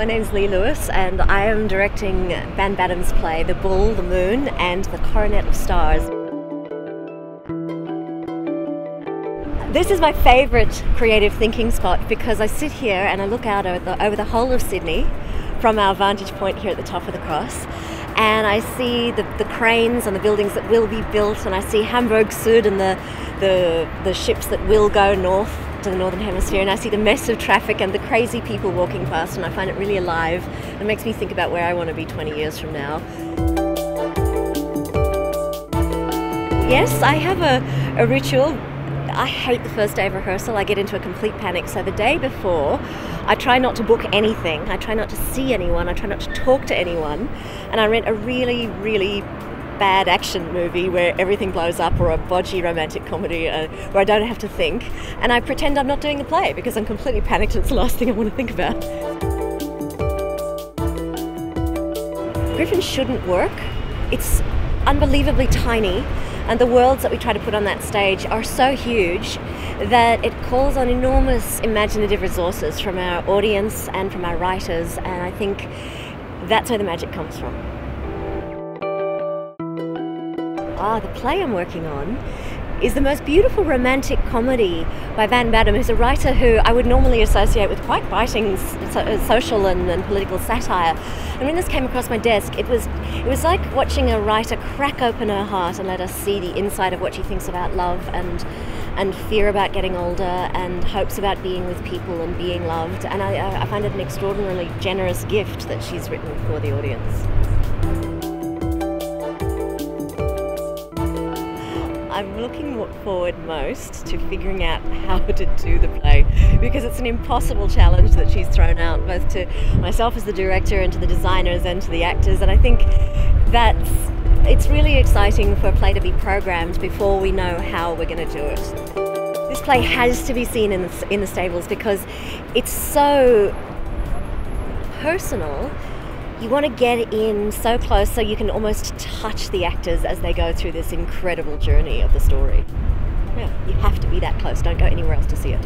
My name's Lee Lewis and I am directing Van Badham's play The Bull, the Moon and the Coronet of Stars. This is my favourite creative thinking spot because I sit here and I look out over the whole of Sydney from our vantage point here at the top of the cross, and I see the cranes and the buildings that will be built, and I see Hamburg Süd and the ships that will go north to the Northern Hemisphere, and I see the mess of traffic and the crazy people walking past, and I find it really alive. It makes me think about where I want to be 20 years from now. Yes, I have a ritual. I hate the first day of rehearsal. I get into a complete panic. So the day before, I try not to book anything. I try not to see anyone. I try not to talk to anyone. And I rent a really, really bad action movie where everything blows up, or a bodgy romantic comedy where I don't have to think. And I pretend I'm not doing the play because I'm completely panicked. It's the last thing I want to think about. Griffin shouldn't work. It's unbelievably tiny. And the worlds that we try to put on that stage are so huge that it calls on enormous imaginative resources from our audience and from our writers, and I think that's where the magic comes from. The play I'm working on is the most beautiful romantic comedy by Van Badham, who's a writer who I would normally associate with quite biting social and political satire. And when this came across my desk, it was like watching a writer crack open her heart and let us see the inside of what she thinks about love and fear about getting older and hopes about being with people and being loved. And I find it an extraordinarily generous gift that she's written for the audience. I'm looking forward most to figuring out how to do the play, because it's an impossible challenge that she's thrown out, both to myself as the director and to the designers and to the actors, and I think it's really exciting for a play to be programmed before we know how we're going to do it. This play has to be seen in the stables because it's so personal. You want to get in so close so you can almost touch the actors as they go through this incredible journey of the story. Yeah, you have to be that close. Don't go anywhere else to see it.